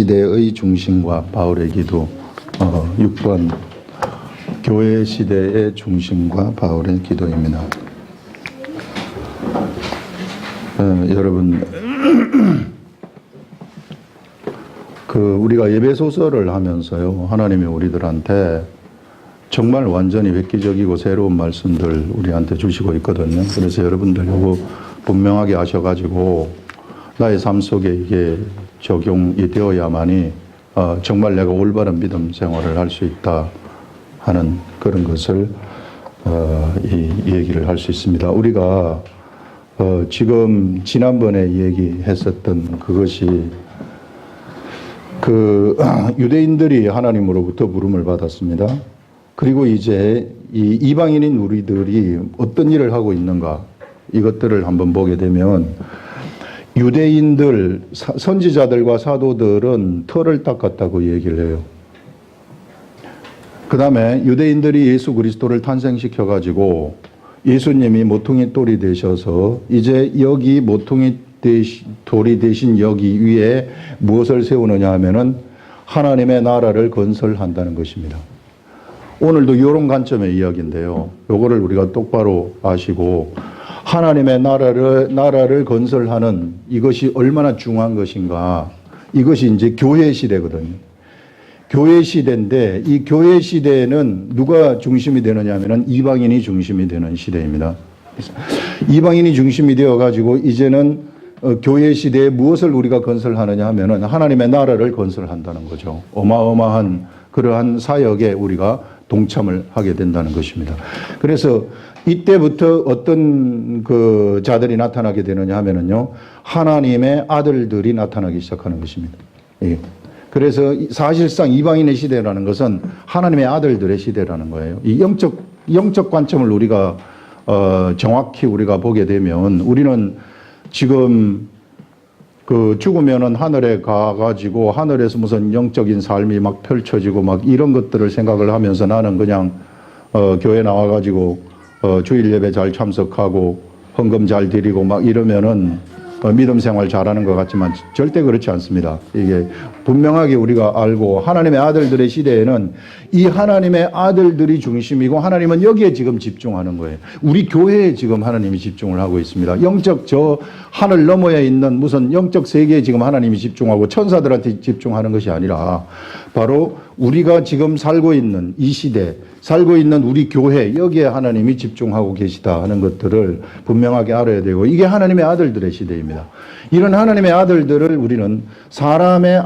시대의 중심과 바울의 기도 6번 교회 시대의 중심과 바울의 기도입니다. 여러분 우리가 예배소설을 하면서요, 하나님이 우리들한테 정말 완전히 획기적이고 새로운 말씀들 우리한테 주시고 있거든요. 그래서 여러분들 이거 분명하게 아셔가지고 나의 삶 속에 이게 적용이 되어야만이 정말 내가 올바른 믿음 생활을 할 수 있다 하는 그런 것을 이 얘기를 할 수 있습니다. 우리가 지금 지난번에 얘기했었던 그것이 유대인들이 하나님으로부터 부름을 받았습니다. 그리고 이제 이 이방인인 우리들이 어떤 일을 하고 있는가, 이것들을 한번 보게 되면 유대인들, 선지자들과 사도들은 털을 닦았다고 얘기를 해요. 그 다음에 유대인들이 예수 그리스도를 탄생시켜가지고 예수님이 모퉁이 돌이 되셔서 이제 여기 모퉁이 돌이 되신 여기 위에 무엇을 세우느냐 하면은 하나님의 나라를 건설한다는 것입니다. 오늘도 이런 관점의 이야기인데요. 요거를 우리가 똑바로 아시고 하나님의 나라를 건설하는 이것이 얼마나 중요한 것인가. 이것이 이제 교회 시대거든요. 교회 시대인데 이 교회 시대에는 누가 중심이 되느냐 하면은 이방인이 중심이 되는 시대입니다. 이방인이 중심이 되어 가지고 이제는 교회 시대에 무엇을 우리가 건설하느냐 하면은 하나님의 나라를 건설한다는 거죠. 어마어마한 그러한 사역에 우리가 동참을 하게 된다는 것입니다. 그래서 이때부터 어떤 자들이 나타나게 되느냐 하면은요, 하나님의 아들들이 나타나기 시작하는 것입니다. 예. 그래서 사실상 이방인의 시대라는 것은 하나님의 아들들의 시대라는 거예요. 이 영적 관점을 우리가 정확히 우리가 보게 되면 우리는 지금 죽으면은 하늘에 가가지고 하늘에서 무슨 영적인 삶이 막 펼쳐지고 막 이런 것들을 생각을 하면서 나는 그냥 교회 나와가지고 주일 예배 잘 참석하고 헌금 잘 드리고 막 이러면은 믿음 생활 잘하는 것 같지만 절대 그렇지 않습니다. 이게 분명하게 우리가 알고 하나님의 아들들의 시대에는 이 하나님의 아들들이 중심이고 하나님은 여기에 지금 집중하는 거예요. 우리 교회에 지금 하나님이 집중을 하고 있습니다. 영적 저 하늘 너머에 있는 무슨 영적 세계에 지금 하나님이 집중하고 천사들한테 집중하는 것이 아니라 바로 우리가 지금 살고 있는 이 시대, 살고 있는 우리 교회, 여기에 하나님이 집중하고 계시다 하는 것들을 분명하게 알아야 되고, 이게 하나님의 아들들의 시대입니다. 이런 하나님의 아들들을 우리는 사람의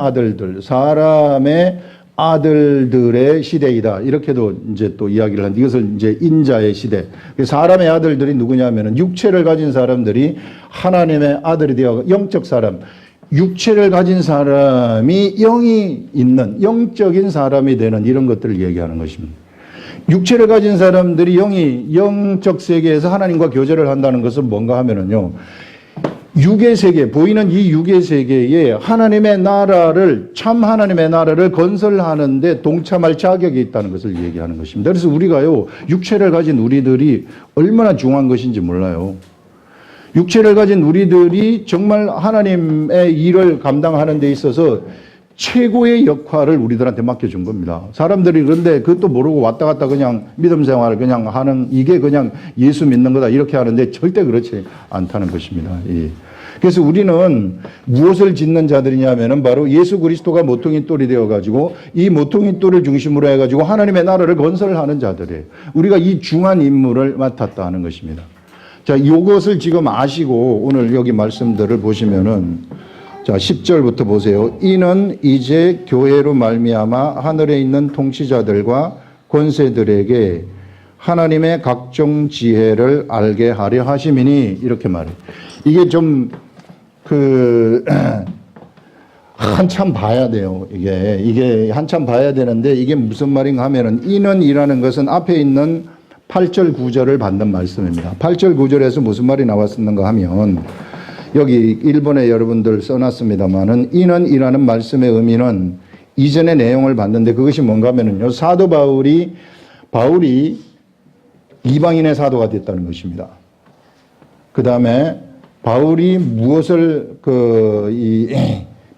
아들들의 시대이다, 이렇게도 이제 또 이야기를 하는데, 이것을 이제 인자의 시대. 사람의 아들들이 누구냐면은 육체를 가진 사람들이 하나님의 아들이 되어 영적 사람, 육체를 가진 사람이 영이 있는 영적인 사람이 되는 이런 것들을 얘기하는 것입니다. 육체를 가진 사람들이 영적 세계에서 하나님과 교제를 한다는 것은 뭔가 하면은요, 육의 세계, 보이는 이 육의 세계에 하나님의 나라를, 참 하나님의 나라를 건설하는데 동참할 자격이 있다는 것을 얘기하는 것입니다. 그래서 우리가요, 육체를 가진 우리들이 얼마나 중요한 것인지 몰라요. 육체를 가진 우리들이 정말 하나님의 일을 감당하는 데 있어서 최고의 역할을 우리들한테 맡겨준 겁니다. 사람들이 그런데 그것도 모르고 왔다 갔다 그냥 믿음 생활을 그냥 하는, 이게 그냥 예수 믿는 거다 이렇게 하는데 절대 그렇지 않다는 것입니다. 예. 그래서 우리는 무엇을 짓는 자들이냐면은 바로 예수 그리스도가 모퉁이 돌이 되어가지고 이 모퉁이 돌을 중심으로 해가지고 하나님의 나라를 건설하는 자들이에요. 우리가 이 중한 임무를 맡았다 하는 것입니다. 자, 이것을 지금 아시고 오늘 여기 말씀들을 보시면은, 자, 10절부터 보세요. 이는 이제 교회로 말미암아 하늘에 있는 통치자들과 권세들에게 하나님의 각종 지혜를 알게 하려 하심이니, 이렇게 말해요. 이게 좀 한참 봐야 돼요. 이게 한참 봐야 되는데, 이게 무슨 말인가 하면은, 이는 이라는 것은 앞에 있는 8절 9절을 받는 말씀입니다. 8절 9절에서 무슨 말이 나왔었는가 하면, 여기 1번에 여러분들 써놨습니다만은, 이는 이라는 말씀의 의미는 이전의 내용을 봤는데, 그것이 뭔가 하면은요, 사도 바울이 이방인의 사도가 됐다는 것입니다. 그 다음에 바울이 무엇을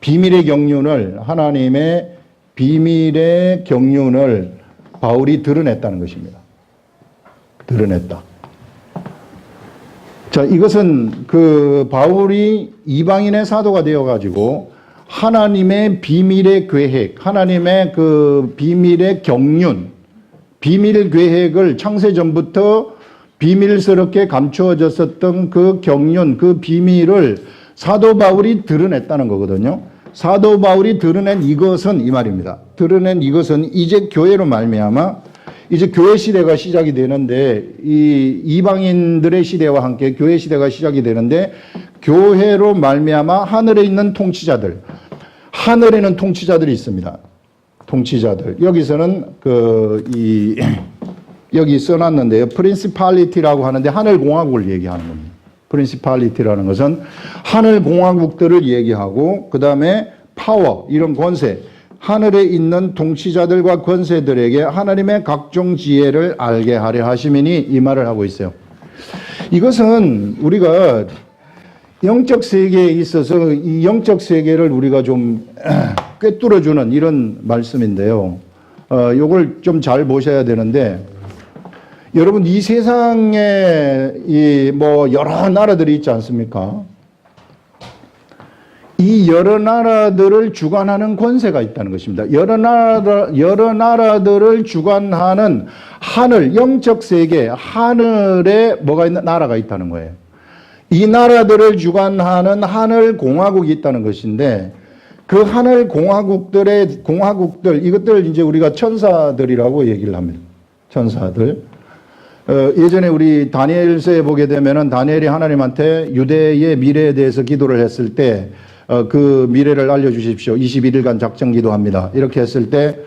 비밀의 경륜을, 하나님의 비밀의 경륜을 바울이 드러냈다는 것입니다. 드러냈다. 자, 이것은 그 바울이 이방인의 사도가 되어가지고 하나님의 비밀의 계획, 하나님의 그 비밀의 경륜, 비밀 계획을 창세전부터 비밀스럽게 감추어졌었던 그 경륜, 그 비밀을 사도 바울이 드러냈다는 거거든요. 사도 바울이 드러낸 이것은 이 말입니다. 드러낸 이것은 이제 교회로 말미암아 이제 교회 시대가 시작이 되는데, 이 이방인들의 시대와 함께 교회 시대가 시작이 되는데, 교회로 말미암아 하늘에 있는 통치자들, 하늘에는 통치자들이 있습니다. 통치자들. 여기서는 여기 써놨는데요. 프린시팔리티라고 하는데 하늘 공화국을 얘기하는 겁니다. 프린시팔리티라는 것은 하늘 공화국들을 얘기하고, 그 다음에 파워, 이런 권세, 하늘에 있는 통치자들과 권세들에게 하나님의 각종 지혜를 알게 하려 하심이니, 이 말을 하고 있어요. 이것은 우리가 영적 세계에 있어서 이 영적 세계를 우리가 좀 꿰뚫어주는 이런 말씀인데요. 요걸 좀 잘 보셔야 되는데, 여러분 이 세상에 여러 나라들이 있지 않습니까? 이 여러 나라들을 주관하는 권세가 있다는 것입니다. 여러 나라들을 주관하는 하늘, 영적 세계, 하늘에 뭐가 있는 나라가 있다는 거예요. 이 나라들을 주관하는 하늘 공화국이 있다는 것인데, 그 하늘 공화국들, 이것들 이제 우리가 천사들이라고 얘기를 합니다. 천사들. 예전에 우리 다니엘서에 보게 되면은 다니엘이 하나님한테 유대의 미래에 대해서 기도를 했을 때, 그 미래를 알려주십시오. 21일간 작정 기도합니다. 이렇게 했을 때,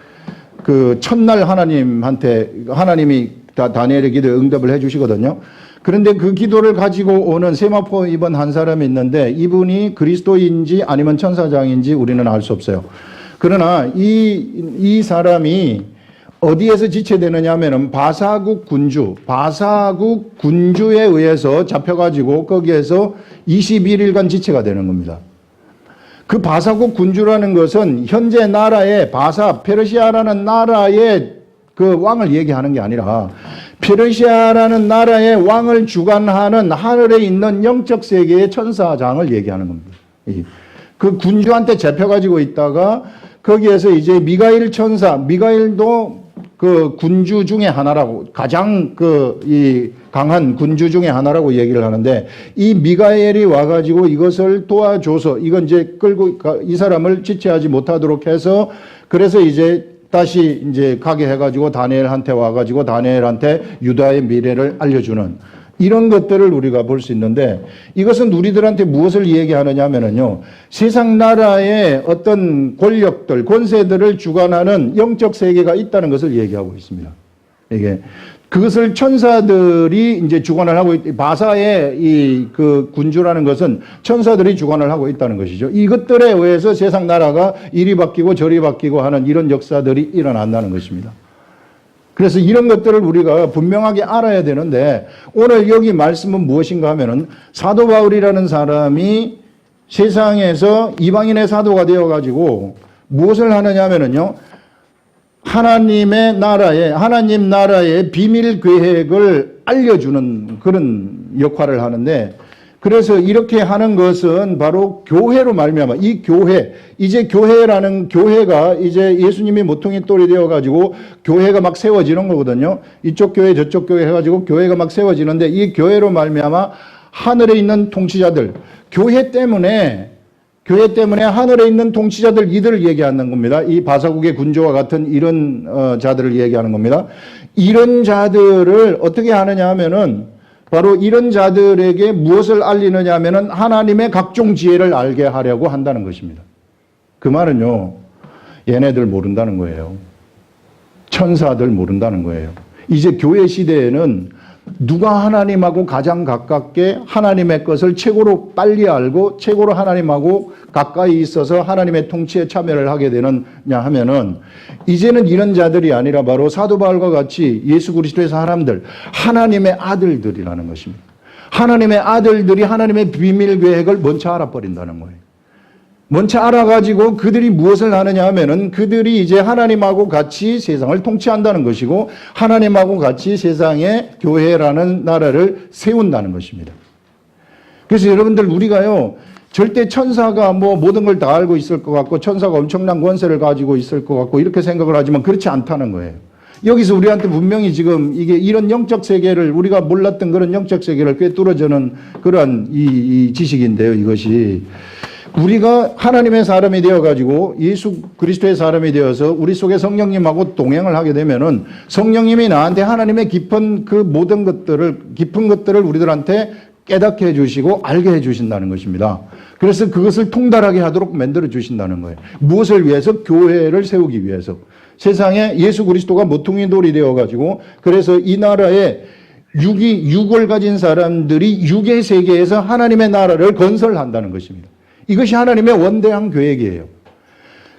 그 첫날 하나님이 다니엘의 기도에 응답을 해주시거든요. 그런데 그 기도를 가지고 오는 세마포 입은 한 사람이 있는데, 이분이 그리스도인지 아니면 천사장인지 우리는 알 수 없어요. 그러나 이 사람이 어디에서 지체되느냐 하면은 바사국 군주에 의해서 잡혀가지고 거기에서 21일간 지체가 되는 겁니다. 그 바사국 군주라는 것은 현재 나라의 페르시아라는 나라의 그 왕을 얘기하는 게 아니라, 페르시아라는 나라의 왕을 주관하는 하늘에 있는 영적 세계의 천사장을 얘기하는 겁니다. 그 군주한테 잡혀가지고 있다가 거기에서 이제 미가엘 천사, 미가엘도 그 군주 중에 하나라고, 가장 이 강한 군주 중에 하나라고 얘기를 하는데, 이 미가엘이 와가지고 이것을 도와줘서 이건 이제 끌고 이 사람을 지체하지 못하도록 해서, 그래서 이제 다시 이제 가게 해가지고 다니엘한테 와가지고 다니엘한테 유다의 미래를 알려주는 이런 것들을 우리가 볼 수 있는데, 이것은 우리들한테 무엇을 얘기하느냐 하면은요, 세상 나라의 어떤 권력들, 권세들을 주관하는 영적 세계가 있다는 것을 얘기하고 있습니다. 그것을 천사들이 이제 주관을 하고 바사의 그 군주라는 것은 천사들이 주관을 하고 있다는 것이죠. 이것들에 의해서 세상 나라가 이리 바뀌고 저리 바뀌고 하는 이런 역사들이 일어난다는 것입니다. 그래서 이런 것들을 우리가 분명하게 알아야 되는데, 오늘 여기 말씀은 무엇인가 하면은, 사도 바울이라는 사람이 세상에서 이방인의 사도가 되어가지고 무엇을 하느냐 하면은요, 하나님 나라의 비밀 계획을 알려주는 그런 역할을 하는데, 그래서 이렇게 하는 것은 바로 교회로 말미암아, 이 교회, 이제 교회가 이제 예수님이 모퉁이 돌이 되어가지고 교회가 막 세워지는 거거든요. 이쪽 교회 저쪽 교회 해가지고 교회가 막 세워지는데, 이 교회로 말미암아 하늘에 있는 통치자들, 교회 때문에 하늘에 있는 통치자들, 이들을 얘기하는 겁니다. 이 바사국의 군주와 같은 이런 자들을 얘기하는 겁니다. 이런 자들을 어떻게 하느냐 하면은, 바로 이런 자들에게 무엇을 알리느냐 하면은 하나님의 각종 지혜를 알게 하려고 한다는 것입니다. 그 말은요, 얘네들 모른다는 거예요. 천사들 모른다는 거예요. 이제 교회 시대에는 누가 하나님하고 가장 가깝게 하나님의 것을 최고로 빨리 알고 최고로 하나님하고 가까이 있어서 하나님의 통치에 참여를 하게 되느냐 하면은, 이제는 이런 자들이 아니라 바로 사도 바울과 같이 예수 그리스도의 사람들, 하나님의 아들들이라는 것입니다. 하나님의 아들들이 하나님의 비밀 계획을 먼저 알아버린다는 거예요. 먼저 알아가지고 그들이 무엇을 하느냐 하면은 그들이 이제 하나님하고 같이 세상을 통치한다는 것이고 하나님하고 같이 세상에 교회라는 나라를 세운다는 것입니다. 그래서 여러분들 우리가요 절대 천사가 뭐 모든 걸 다 알고 있을 것 같고 천사가 엄청난 권세를 가지고 있을 것 같고 이렇게 생각을 하지만 그렇지 않다는 거예요. 여기서 우리한테 분명히 지금 이게 이런 영적 세계를 우리가 몰랐던 그런 영적 세계를 꿰뚫어주는 그러한 이 지식인데요. 이것이 우리가 하나님의 사람이 되어가지고 예수 그리스도의 사람이 되어서 우리 속에 성령님하고 동행을 하게 되면은 성령님이 나한테 하나님의 깊은 그 모든 것들을 깊은 것들을 우리들한테 깨닫게 해주시고 알게 해주신다는 것입니다. 그래서 그것을 통달하게 하도록 만들어 주신다는 거예요. 무엇을 위해서? 교회를 세우기 위해서. 세상에 예수 그리스도가 모퉁이 돌이 되어가지고 그래서 이 나라에 육을 가진 사람들이 육의 세계에서 하나님의 나라를 건설한다는 것입니다. 이것이 하나님의 원대한 계획이에요.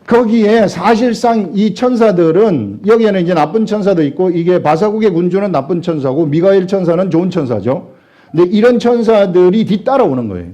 거기에 사실상 이 천사들은 여기에는 이제 나쁜 천사도 있고 이게 바사국의 군주는 나쁜 천사고 미가엘 천사는 좋은 천사죠. 근데 이런 천사들이 뒤따라오는 거예요.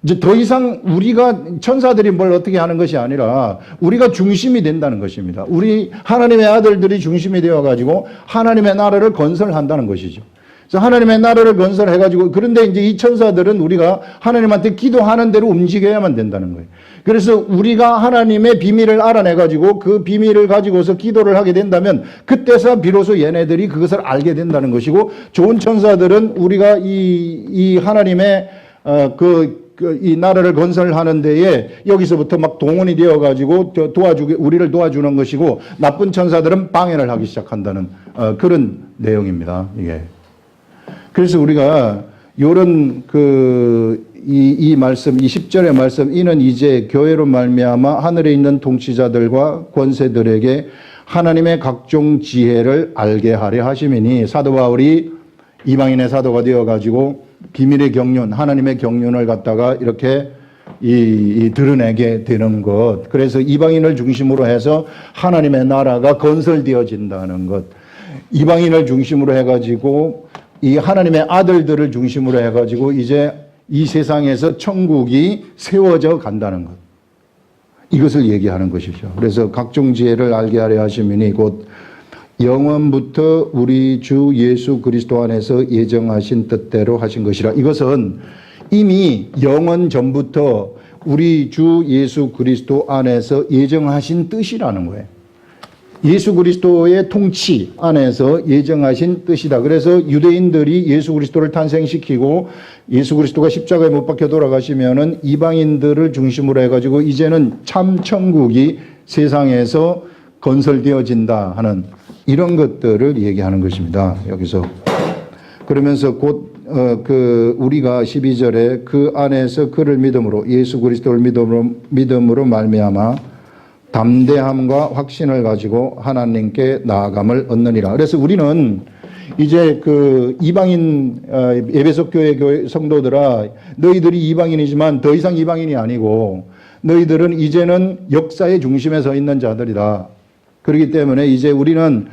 이제 더 이상 우리가 천사들이 뭘 어떻게 하는 것이 아니라 우리가 중심이 된다는 것입니다. 우리 하나님의 아들들이 중심이 되어가지고 하나님의 나라를 건설한다는 것이죠. 그래서 하나님의 나라를 건설해가지고 그런데 이제 이 천사들은 우리가 하나님한테 기도하는 대로 움직여야만 된다는 거예요. 그래서 우리가 하나님의 비밀을 알아내가지고 그 비밀을 가지고서 기도를 하게 된다면 그때서 비로소 얘네들이 그것을 알게 된다는 것이고 좋은 천사들은 우리가 이 하나님의 이 나라를 건설하는 데에 여기서부터 막 동원이 되어가지고 우리를 도와주는 것이고 나쁜 천사들은 방해를 하기 시작한다는 그런 내용입니다. 이게. 그래서 우리가 요런 이 말씀, 이 10절의 말씀, 이는 이제 교회로 말미암아 하늘에 있는 통치자들과 권세들에게 하나님의 각종 지혜를 알게 하려 하심이니 사도 바울이 이방인의 사도가 되어가지고 비밀의 경륜, 하나님의 경륜을 갖다가 이렇게 드러내게 되는 것. 그래서 이방인을 중심으로 해서 하나님의 나라가 건설되어진다는 것. 이방인을 중심으로 해가지고 이 하나님의 아들들을 중심으로 해가지고 이제 이 세상에서 천국이 세워져 간다는 것. 이것을 얘기하는 것이죠. 그래서 각종 지혜를 알게 하려 하심이니 곧 영원부터 우리 주 예수 그리스도 안에서 예정하신 뜻대로 하신 것이라. 이것은 이미 영원 전부터 우리 주 예수 그리스도 안에서 예정하신 뜻이라는 거예요. 예수 그리스도의 통치 안에서 예정하신 뜻이다. 그래서 유대인들이 예수 그리스도를 탄생시키고 예수 그리스도가 십자가에 못 박혀 돌아가시면은 이방인들을 중심으로 해가지고 이제는 참 천국이 세상에서 건설되어진다 하는 이런 것들을 얘기하는 것입니다. 여기서. 그러면서 곧 우리가 12절에 그 안에서 그를 믿음으로 예수 그리스도를 믿음으로 말미암아 담대함과 확신을 가지고 하나님께 나아감을 얻느니라. 그래서 우리는 이제 이방인 에베소 교회 성도들아 너희들이 이방인이지만 더 이상 이방인이 아니고 너희들은 이제는 역사의 중심에 서 있는 자들이다. 그렇기 때문에 이제 우리는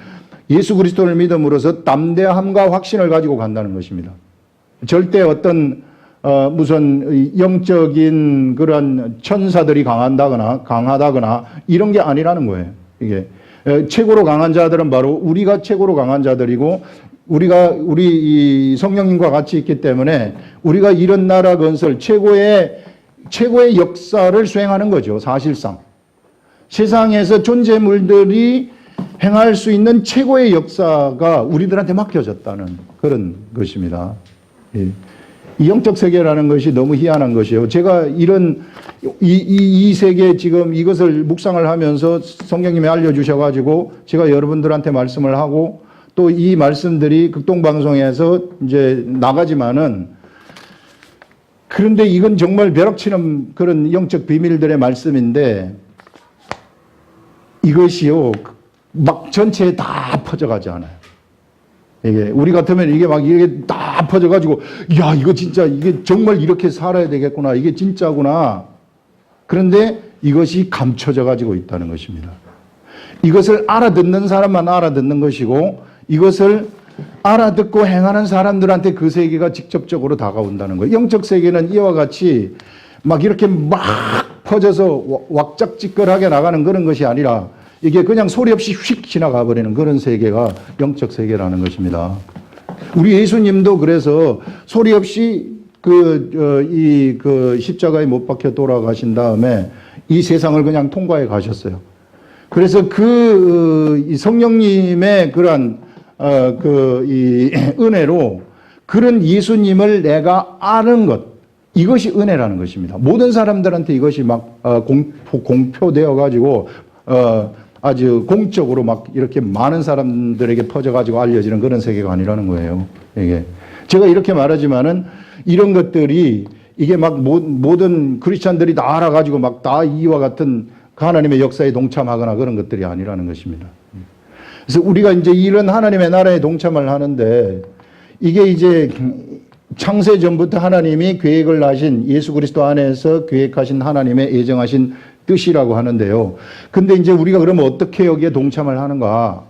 예수 그리스도를 믿음으로써 담대함과 확신을 가지고 간다는 것입니다. 절대 어떤 무슨 영적인 그런 천사들이 강하다거나 이런 게 아니라는 거예요. 이게 최고로 강한 자들은 바로 우리가 최고로 강한 자들이고 우리 이 성령님과 같이 있기 때문에 우리가 이런 나라 건설 최고의 역사를 수행하는 거죠. 사실상 세상에서 존재물들이 행할 수 있는 최고의 역사가 우리들한테 맡겨졌다는 그런 것입니다. 이 영적 세계라는 것이 너무 희한한 것이에요. 제가 이 세계 지금 이것을 묵상을 하면서 성령님이 알려주셔가지고 제가 여러분들한테 말씀을 하고 또 이 말씀들이 극동방송에서 이제 나가지만은 그런데 이건 정말 벼락치는 그런 영적 비밀들의 말씀인데 이것이요 막 전체에 다 퍼져가지 않아요. 이게 우리 같으면 이게 다 퍼져가지고 야 이거 진짜 이게 정말 이렇게 살아야 되겠구나 이게 진짜구나. 그런데 이것이 감춰져 가지고 있다는 것입니다. 이것을 알아듣는 사람만 알아듣는 것이고 이것을 알아듣고 행하는 사람들한테 그 세계가 직접적으로 다가온다는 거예요. 영적 세계는 이와 같이 막 이렇게 막 퍼져서 왁작지껄하게 나가는 그런 것이 아니라 이게 그냥 소리 없이 휙 지나가 버리는 그런 세계가 영적 세계라는 것입니다. 우리 예수님도 그래서 소리 없이 그 십자가에 못 박혀 돌아가신 다음에 이 세상을 그냥 통과해 가셨어요. 그래서 이 성령님의 그러한 이 은혜로 그런 예수님을 내가 아는 것, 이것이 은혜라는 것입니다. 모든 사람들한테 이것이 막 공표되어 가지고 아주 공적으로 막 이렇게 많은 사람들에게 퍼져 가지고 알려지는 그런 세계가 아니라는 거예요. 이게 제가 이렇게 말하지만은 이런 것들이 이게 막 모든 크리스찬들이 다 알아가지고 막 다 이와 같은 하나님의 역사에 동참하거나 그런 것들이 아니라는 것입니다. 그래서 우리가 이제 이런 하나님의 나라에 동참을 하는데 이게 이제 창세 전부터 하나님이 계획을 하신 예수 그리스도 안에서 계획하신 하나님의 예정하신 뜻이라고 하는데요. 근데 이제 우리가 그러면 어떻게 여기에 동참을 하는가?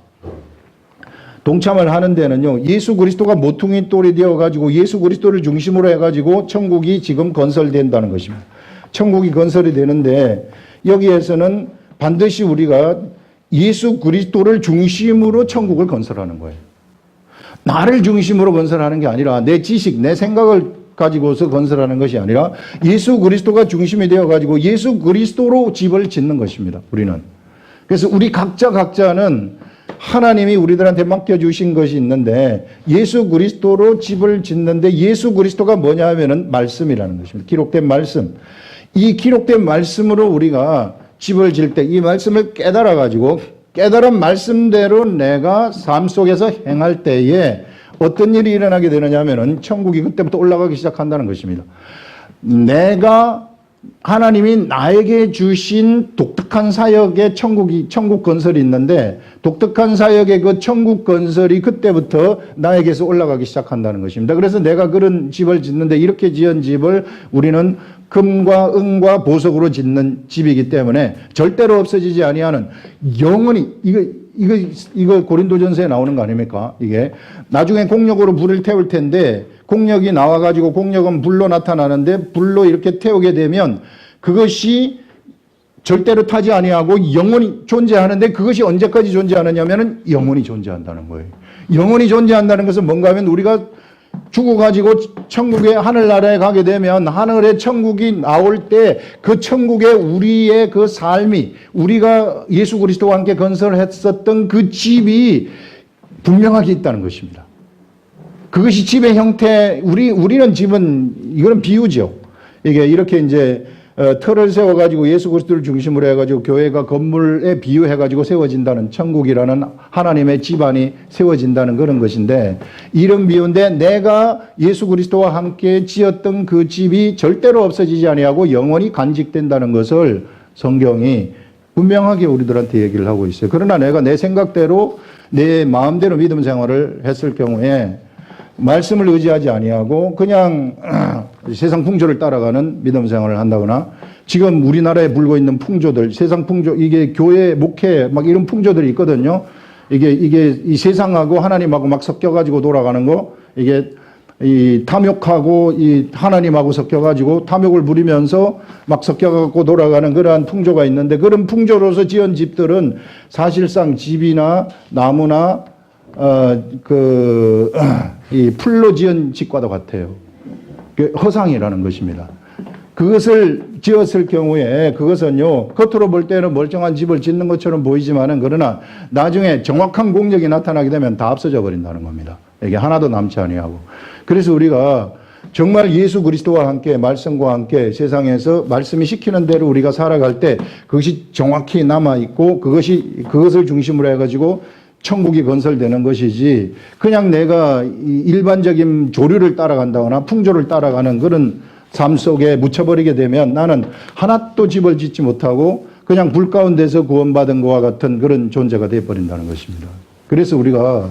동참을 하는 데는요, 예수 그리스도가 모퉁이 돌이 되어가지고 예수 그리스도를 중심으로 해가지고 천국이 지금 건설된다는 것입니다. 천국이 건설이 되는데 여기에서는 반드시 우리가 예수 그리스도를 중심으로 천국을 건설하는 거예요. 나를 중심으로 건설하는 게 아니라 내 지식, 내 생각을 가지고서 건설하는 것이 아니라 예수 그리스도가 중심이 되어가지고 예수 그리스도로 집을 짓는 것입니다. 우리는. 그래서 우리 각자는 하나님이 우리들한테 맡겨주신 것이 있는데 예수 그리스도로 집을 짓는데 예수 그리스도가 뭐냐 하면은 말씀이라는 것입니다. 기록된 말씀. 이 기록된 말씀으로 우리가 집을 질 때 이 말씀을 깨달아가지고 깨달은 말씀대로 내가 삶 속에서 행할 때에 어떤 일이 일어나게 되느냐 하면은 천국이 그때부터 올라가기 시작한다는 것입니다. 내가 하나님이 나에게 주신 독특한 사역의 천국 건설이 있는데 독특한 사역의 그 천국 건설이 그때부터 나에게서 올라가기 시작한다는 것입니다. 그래서 내가 그런 집을 짓는데 이렇게 지은 집을 우리는 금과 은과 보석으로 짓는 집이기 때문에 절대로 없어지지 아니하는 영원히 이거 고린도전서에 나오는 거 아닙니까? 이게 나중에 공력으로 불을 태울 텐데 공력이 나와가지고 공력은 불로 나타나는데 불로 이렇게 태우게 되면 그것이 절대로 타지 아니하고 영원히 존재하는데 그것이 언제까지 존재하느냐면은 영원히 존재한다는 거예요. 영원히 존재한다는 것은 뭔가 하면 우리가 죽어가지고 천국의 하늘나라에 가게 되면 하늘의 천국이 나올 때 그 천국에 우리의 그 삶이 우리가 예수 그리스도와 함께 건설했었던 그 집이 분명하게 있다는 것입니다. 그것이 집의 형태, 우리는 집은, 이거는 비유죠. 이게 이렇게 이제, 틀을 세워가지고 예수 그리스도를 중심으로 해가지고 교회가 건물에 비유해가지고 세워진다는 천국이라는 하나님의 집안이 세워진다는 그런 것인데, 이런 비유인데 내가 예수 그리스도와 함께 지었던 그 집이 절대로 없어지지 아니하고 영원히 간직된다는 것을 성경이 분명하게 우리들한테 얘기를 하고 있어요. 그러나 내가 내 생각대로, 내 마음대로 믿음 생활을 했을 경우에 말씀을 의지하지 아니하고 그냥 세상 풍조를 따라가는 믿음 생활을 한다거나 지금 우리나라에 불고 있는 풍조들, 세상 풍조, 이게 교회, 목회 막 이런 풍조들이 있거든요. 이게 이 세상하고 하나님하고 막 섞여가지고 돌아가는 거, 이게 이 탐욕하고 이 하나님하고 섞여가지고 탐욕을 부리면서 막 섞여갖고 돌아가는 그러한 풍조가 있는데 그런 풍조로서 지은 집들은 사실상 집이나 나무나 이 풀로 지은 집과도 같아요. 허상이라는 것입니다. 그것을 지었을 경우에 그것은요, 겉으로 볼 때는 멀쩡한 집을 짓는 것처럼 보이지만은 그러나 나중에 정확한 공력이 나타나게 되면 다 없어져 버린다는 겁니다. 이게 하나도 남지 아니하고. 그래서 우리가 정말 예수 그리스도와 함께 말씀과 함께 세상에서 말씀이 시키는 대로 우리가 살아갈 때 그것이 정확히 남아있고 그것을 중심으로 해가지고 천국이 건설되는 것이지 그냥 내가 일반적인 조류를 따라간다거나 풍조를 따라가는 그런 삶 속에 묻혀버리게 되면 나는 하나도 집을 짓지 못하고 그냥 불 가운데서 구원받은 것과 같은 그런 존재가 되어버린다는 것입니다. 그래서 우리가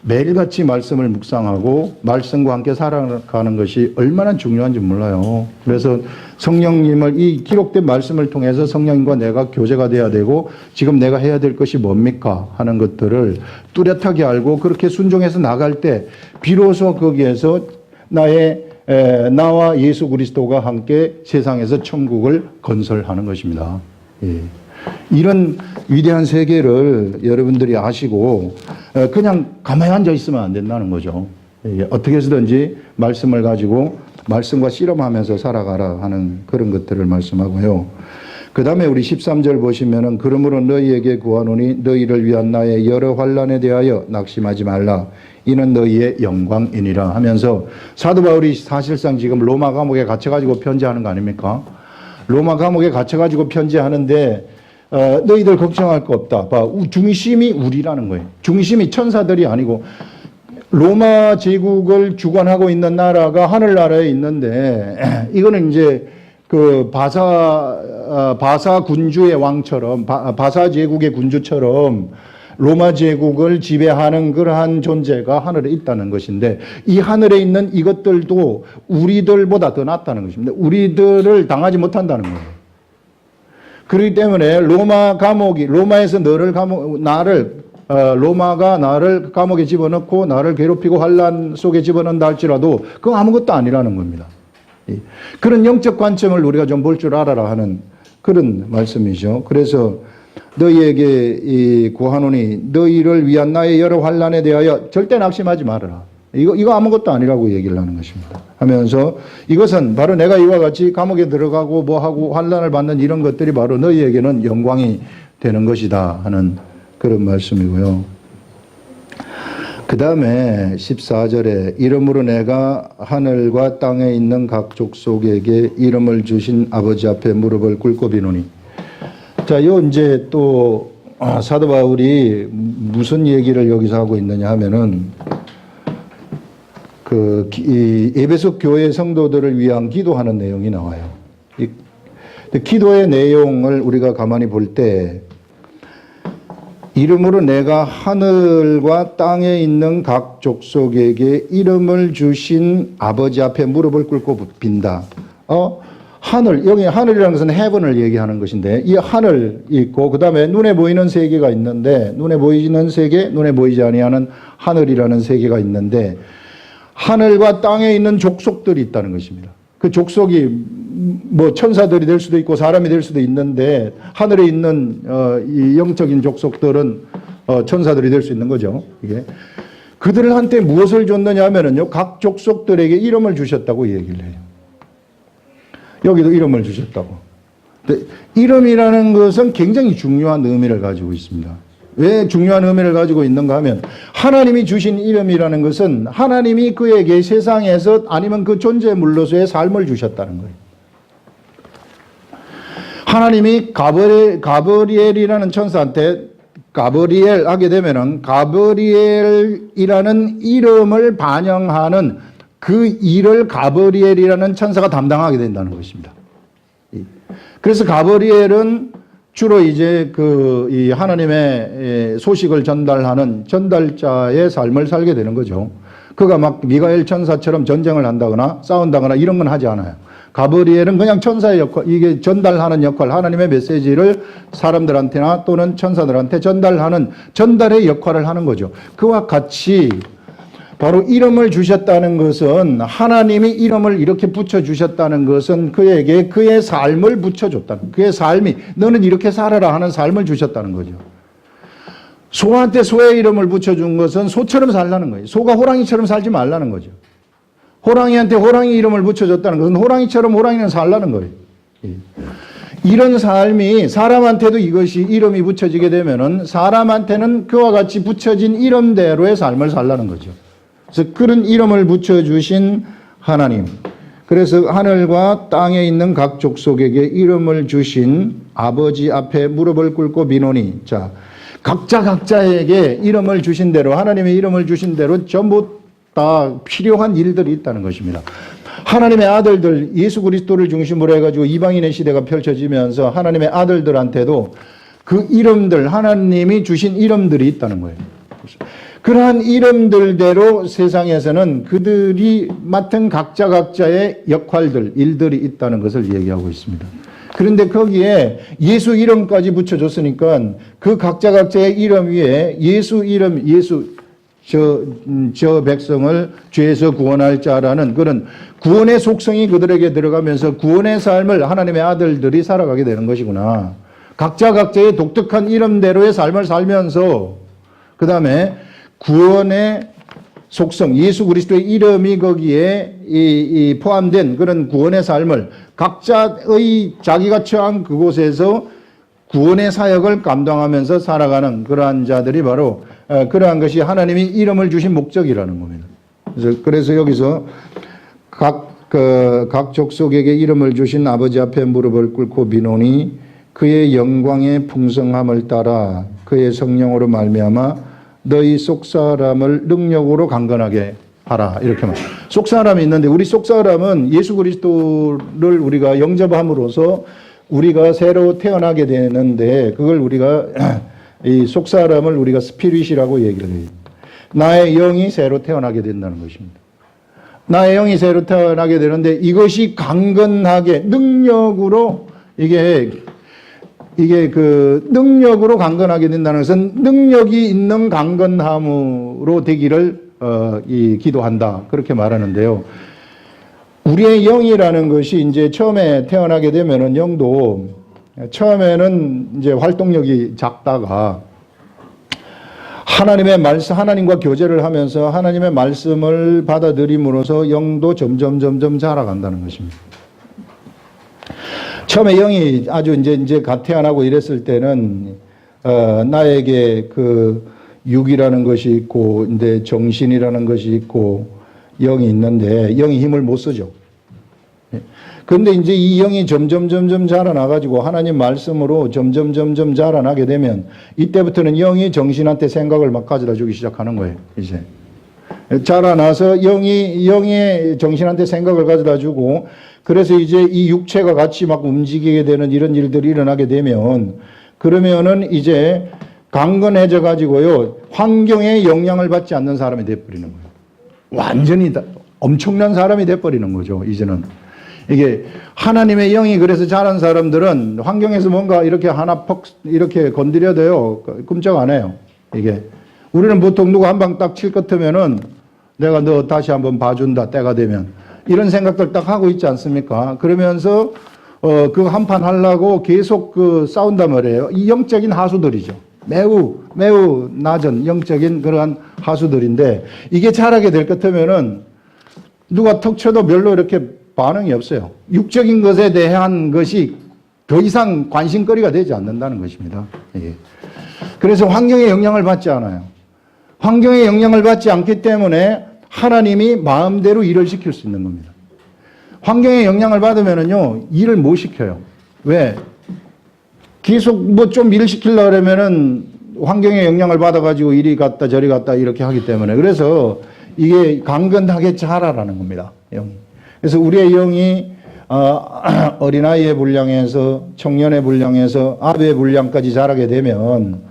매일같이 말씀을 묵상하고 말씀과 함께 살아가는 것이 얼마나 중요한지 몰라요. 그래서 성령님을 이 기록된 말씀을 통해서 성령님과 내가 교제가 돼야 되고 지금 내가 해야 될 것이 뭡니까 하는 것들을 뚜렷하게 알고 그렇게 순종해서 나갈 때 비로소 거기에서 나의 나와 예수 그리스도가 함께 세상에서 천국을 건설하는 것입니다. 예. 이런 위대한 세계를 여러분들이 아시고 그냥 가만히 앉아 있으면 안 된다는 거죠. 예. 어떻게 해서든지 말씀을 가지고 말씀과 씨름하면서 살아가라 하는 그런 것들을 말씀하고요. 그 다음에 우리 13절 보시면은 그러므로 너희에게 구하노니 너희를 위한 나의 여러 환난에 대하여 낙심하지 말라. 이는 너희의 영광이니라 하면서 사도 바울이 사실상 지금 로마 감옥에 갇혀가지고 편지하는 거 아닙니까? 로마 감옥에 갇혀가지고 편지하는데 너희들 걱정할 거 없다. 봐, 중심이 우리라는 거예요. 중심이 천사들이 아니고 로마 제국을 주관하고 있는 나라가 하늘나라에 있는데 이거는 이제 그 바사 군주의 왕처럼 바사 제국의 군주처럼 로마 제국을 지배하는 그러한 존재가 하늘에 있다는 것인데 이 하늘에 있는 이것들도 우리들보다 더 낫다는 것입니다. 우리들을 당하지 못한다는 거예요. 그렇기 때문에 로마에서 로마가 나를 감옥에 집어넣고 나를 괴롭히고 환난 속에 집어넣는다 할지라도 그건 아무것도 아니라는 겁니다. 그런 영적 관점을 우리가 좀 볼 줄 알아라 하는 그런 말씀이죠. 그래서 너희에게 구하노니 너희를 위한 나의 여러 환난에 대하여 절대 낙심하지 말아라. 이거 아무것도 아니라고 얘기를 하는 것입니다. 하면서 이것은 바로 내가 이와 같이 감옥에 들어가고 뭐하고 환난을 받는 이런 것들이 바로 너희에게는 영광이 되는 것이다 하는 그런 말씀이고요. 그 다음에 14절에 이러므로 내가 하늘과 땅에 있는 각 족속에게 이름을 주신 아버지 앞에 무릎을 꿇고 비노니. 자, 요 이제 또 사도 바울이 무슨 얘기를 여기서 하고 있느냐 하면은 이 에베소 교회 성도들을 위한 기도하는 내용이 나와요. 이 기도의 내용을 우리가 가만히 볼 때 이름으로 내가 하늘과 땅에 있는 각 족속에게 이름을 주신 아버지 앞에 무릎을 꿇고 빈다. 여기 하늘이라는 것은 heaven을 얘기하는 것인데 이 하늘 있고 그 다음에 눈에 보이는 세계가 있는데 눈에 보이는 세계, 눈에 보이지 아니하는 하늘이라는 세계가 있는데 하늘과 땅에 있는 족속들이 있다는 것입니다. 그 족속이 뭐 천사들이 될 수도 있고 사람이 될 수도 있는데 하늘에 있는 이 영적인 족속들은 천사들이 될 수 있는 거죠. 이게 그들한테 무엇을 줬느냐 하면은요 각 족속들에게 이름을 주셨다고 얘기를 해요. 여기도 이름을 주셨다고. 근데 이름이라는 것은 굉장히 중요한 의미를 가지고 있습니다. 왜 중요한 의미를 가지고 있는가 하면 하나님이 주신 이름이라는 것은 하나님이 그에게 세상에서 아니면 그 존재물로서의 삶을 주셨다는 거예요. 하나님이 가브리엘이라는 천사한테 가브리엘 하게 되면은 가브리엘이라는 이름을 반영하는 그 일을 가브리엘이라는 천사가 담당하게 된다는 것입니다. 그래서 가브리엘은 주로 이제 이 하나님의 소식을 전달하는 전달자의 삶을 살게 되는 거죠. 그가 막 미가엘 천사처럼 전쟁을 한다거나 싸운다거나 이런 건 하지 않아요. 가브리엘은 그냥 천사의 역할, 이게 전달하는 역할, 하나님의 메시지를 사람들한테나 또는 천사들한테 전달하는 전달의 역할을 하는 거죠. 그와 같이 바로 이름을 주셨다는 것은 하나님이 이름을 이렇게 붙여주셨다는 것은 그에게 그의 삶을 붙여줬다는 그의 삶이 너는 이렇게 살아라 하는 삶을 주셨다는 거죠. 소한테 소의 이름을 붙여준 것은 소처럼 살라는 거예요. 소가 호랑이처럼 살지 말라는 거죠. 호랑이한테 호랑이 이름을 붙여줬다는 것은 호랑이처럼 호랑이는 살라는 거예요. 이런 삶이 사람한테도 이것이 이름이 붙여지게 되면은 사람한테는 그와 같이 붙여진 이름대로의 삶을 살라는 거죠. 그래서 그런 이름을 붙여주신 하나님. 그래서 하늘과 땅에 있는 각 족속에게 이름을 주신 아버지 앞에 무릎을 꿇고 비노니. 자, 각자에게 이름을 주신 대로, 하나님의 이름을 주신 대로 전부 다 필요한 일들이 있다는 것입니다. 하나님의 아들들, 예수 그리스도를 중심으로 해가지고 이방인의 시대가 펼쳐지면서 하나님의 아들들한테도 그 이름들, 하나님이 주신 이름들이 있다는 거예요. 그러한 이름들대로 세상에서는 그들이 맡은 각자의 역할들, 일들이 있다는 것을 얘기하고 있습니다. 그런데 거기에 예수 이름까지 붙여줬으니까 그 각자의 이름 위에 예수 이름, 예수 저 백성을 죄에서 구원할 자라는 그런 구원의 속성이 그들에게 들어가면서 구원의 삶을 하나님의 아들들이 살아가게 되는 것이구나. 각자 각자의 독특한 이름대로의 삶을 살면서 그 다음에 구원의 속성, 예수 그리스도의 이름이 거기에 포함된 그런 구원의 삶을 각자의 자기가 처한 그곳에서 구원의 사역을 감당하면서 살아가는 그러한 자들이 바로 그러한 것이 하나님이 이름을 주신 목적이라는 겁니다. 그래서 여기서 각 족속에게 이름을 주신 아버지 앞에 무릎을 꿇고 비노니 그의 영광의 풍성함을 따라 그의 성령으로 말미암아 너희 속사람을 능력으로 강건하게 하라. 이렇게 말. 속사람이 있는데 우리 속사람은 예수 그리스도를 우리가 영접함으로써 우리가 새로 태어나게 되는데 그걸 우리가 이 속사람을 우리가 스피릿이라고 얘기를 해요. 나의 영이 새로 태어나게 된다는 것입니다. 나의 영이 새로 태어나게 되는데 이것이 강건하게 능력으로 이게 그 능력으로 강건하게 된다는 것은 능력이 있는 강건함으로 되기를 기도한다. 그렇게 말하는데요. 우리의 영이라는 것이 이제 처음에 태어나게 되면은 영도 처음에는 이제 활동력이 작다가 하나님의 말씀, 하나님과 교제를 하면서 하나님의 말씀을 받아들임으로써 영도 점점 자라간다는 것입니다. 처음에 영이 아주 이제 갓 태어나고 이랬을 때는 나에게 그 육이라는 것이 있고 이제 정신이라는 것이 있고 영이 있는데 영이 힘을 못 쓰죠. 그런데 이제 이 영이 점점 자라나가지고 하나님 말씀으로 점점 자라나게 되면 이때부터는 영이 정신한테 생각을 막 가져다 주기 시작하는 거예요. 이제 자라나서 영의 정신한테 생각을 가져다 주고 그래서 이제 이 육체가 같이 막 움직이게 되는 이런 일들이 일어나게 되면 그러면은 이제 강건해져 가지고요 환경에 영향을 받지 않는 사람이 돼버리는 거예요. 완전히 엄청난 사람이 돼버리는 거죠. 이제는 이게 하나님의 영이 그래서 자란 사람들은 환경에서 뭔가 이렇게 하나 이렇게 건드려도요 끔찍 안 해요. 이게 우리는 보통 누구 한 방 딱 칠 것 같으면은 내가 너 다시 한번 봐준다 때가 되면 이런 생각들 딱 하고 있지 않습니까? 그러면서 그 한판 하려고 계속 그 싸운단 말이에요. 이 영적인 하수들이죠. 매우 낮은 영적인 그러한 하수들인데 이게 자라게 될 것 같으면은 누가 턱 쳐도 별로 이렇게 반응이 없어요. 육적인 것에 대한 것이 더 이상 관심거리가 되지 않는다는 것입니다. 예. 그래서 환경에 영향을 받지 않아요. 환경에 영향을 받지 않기 때문에 하나님이 마음대로 일을 시킬 수 있는 겁니다. 환경에 영향을 받으면은요, 일을 못 시켜요. 왜? 계속 뭐 좀 일을 시키려고 그러면은 환경에 영향을 받아가지고 이리 갔다 저리 갔다 이렇게 하기 때문에. 그래서 이게 강건하게 자라라는 겁니다. 영이. 그래서 우리의 영이 어린아이의 분량에서 청년의 분량에서 아베의 분량까지 자라게 되면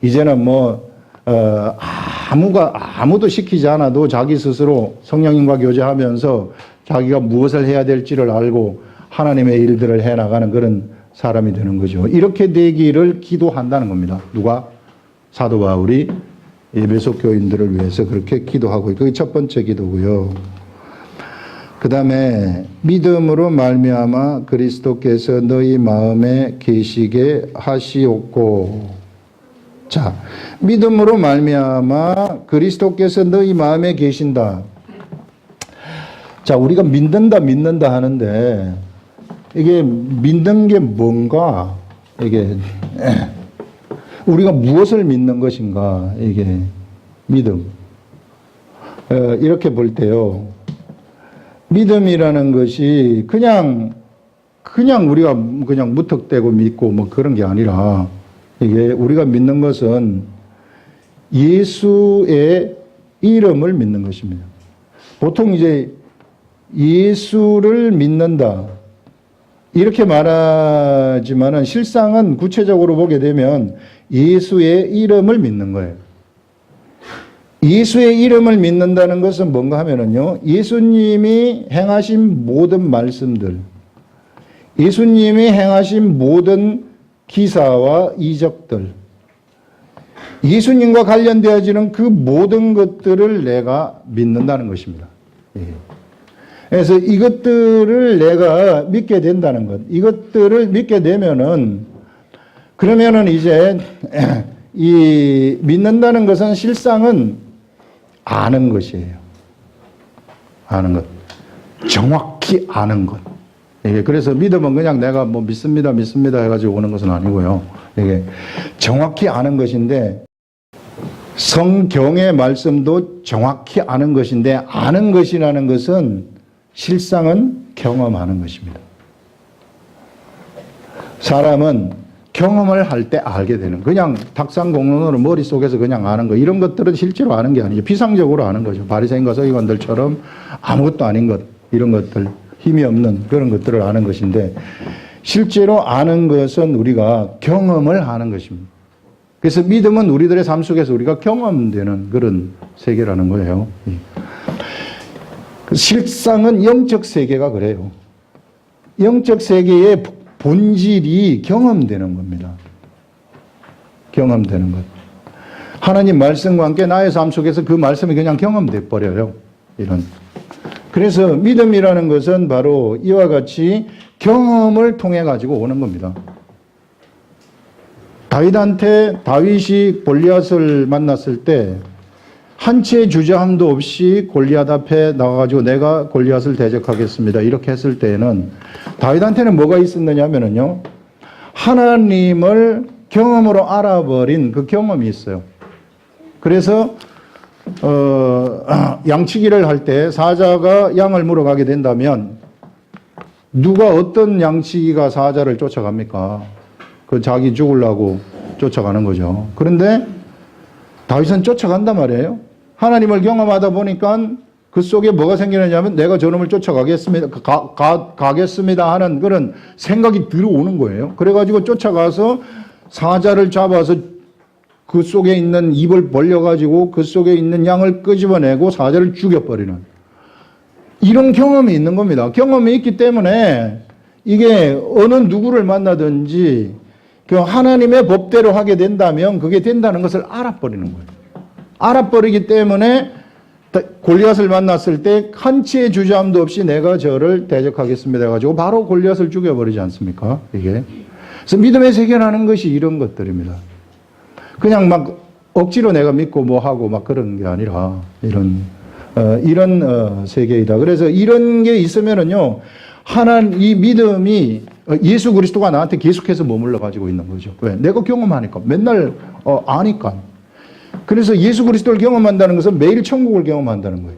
이제는 뭐 아무도 시키지 않아도 자기 스스로 성령님과 교제하면서 자기가 무엇을 해야 될지를 알고 하나님의 일들을 해나가는 그런 사람이 되는 거죠. 이렇게 되기를 기도한다는 겁니다. 누가? 사도 바울이 에베소 교인들을 위해서 그렇게 기도하고 그게 첫 번째 기도고요. 그 다음에 믿음으로 말미암아 그리스도께서 너희 마음에 계시게 하시옵고. 자, 믿음으로 말미암아 그리스도께서 너희 마음에 계신다. 자, 우리가 믿는다 하는데 이게 믿는 게 뭔가? 이게 우리가 무엇을 믿는 것인가? 이게 믿음. 이렇게 볼 때요. 믿음이라는 것이 그냥 우리가 그냥 무턱대고 믿고 뭐 그런 게 아니라 이게 우리가 믿는 것은 예수의 이름을 믿는 것입니다. 보통 이제 예수를 믿는다. 이렇게 말하지만은 실상은 구체적으로 보게 되면 예수의 이름을 믿는 거예요. 예수의 이름을 믿는다는 것은 뭔가 하면은요, 예수님이 행하신 모든 말씀들, 예수님이 행하신 모든 기사와 이적들, 예수님과 관련되어지는 그 모든 것들을 내가 믿는다는 것입니다. 예. 그래서 이것들을 내가 믿게 된다는 것, 이것들을 믿게 되면은, 그러면은 이제 이 믿는다는 것은 실상은 아는 것이에요. 아는 것. 정확히 아는 것. 이게 그래서 믿음은 그냥 내가 뭐 믿습니다 해가지고 오는 것은 아니고요. 이게 정확히 아는 것인데, 성경의 말씀도 정확히 아는 것인데, 아는 것이라는 것은 실상은 경험하는 것입니다. 사람은 경험을 할 때 알게 되는, 그냥 탁상공론으로 머릿속에서 그냥 아는 거, 이런 것들은 실제로 아는 게 아니죠. 비상적으로 아는 거죠. 바리새인과 서기관들처럼 아무것도 아닌 것, 이런 것들, 힘이 없는 그런 것들을 아는 것인데, 실제로 아는 것은 우리가 경험을 하는 것입니다. 그래서 믿음은 우리들의 삶 속에서 우리가 경험되는 그런 세계라는 거예요. 실상은 영적 세계가 그래요. 영적 세계의 본질이 경험되는 겁니다. 경험되는 것. 하나님 말씀과 함께 나의 삶 속에서 그 말씀이 그냥 경험돼 버려요. 이런. 그래서 믿음이라는 것은 바로 이와 같이 경험을 통해 가지고 오는 겁니다. 다윗이 골리앗을 만났을 때 한치의 주저함도 없이 골리앗 앞에 나가가지고 내가 골리앗을 대적하겠습니다. 이렇게 했을 때에는 다윗한테는 뭐가 있었느냐면요, 하나님을 경험으로 알아버린 그 경험이 있어요. 그래서 양치기를 할 때 사자가 양을 물어가게 된다면 누가 어떤 양치기가 사자를 쫓아갑니까? 그 자기 죽으려고 쫓아가는 거죠. 그런데 다윗은 쫓아간단 말이에요. 하나님을 경험하다 보니까 그 속에 뭐가 생기느냐면 내가 저놈을 쫓아가겠습니다. 가겠습니다 하는 그런 생각이 들어오는 거예요. 그래가지고 쫓아가서 사자를 잡아서 그 속에 있는 입을 벌려가지고 그 속에 있는 양을 끄집어내고 사자를 죽여버리는 이런 경험이 있는 겁니다. 경험이 있기 때문에 이게 어느 누구를 만나든지 그 하나님의 법대로 하게 된다면 그게 된다는 것을 알아버리는 거예요. 알아버리기 때문에 골리앗을 만났을 때 한치의 주저함도 없이 내가 저를 대적하겠습니다 해가지고 바로 골리앗을 죽여버리지 않습니까? 이게. 그래서 믿음의 세계라는 것이 이런 것들입니다. 그냥 막 억지로 내가 믿고 뭐 하고 막 그런 게 아니라 이런 세계이다. 그래서 이런 게 있으면은요, 이 믿음이 예수 그리스도가 나한테 계속해서 머물러 가지고 있는 거죠. 왜? 내가 경험하니까. 맨날 아니까. 그래서 예수 그리스도를 경험한다는 것은 매일 천국을 경험한다는 거예요.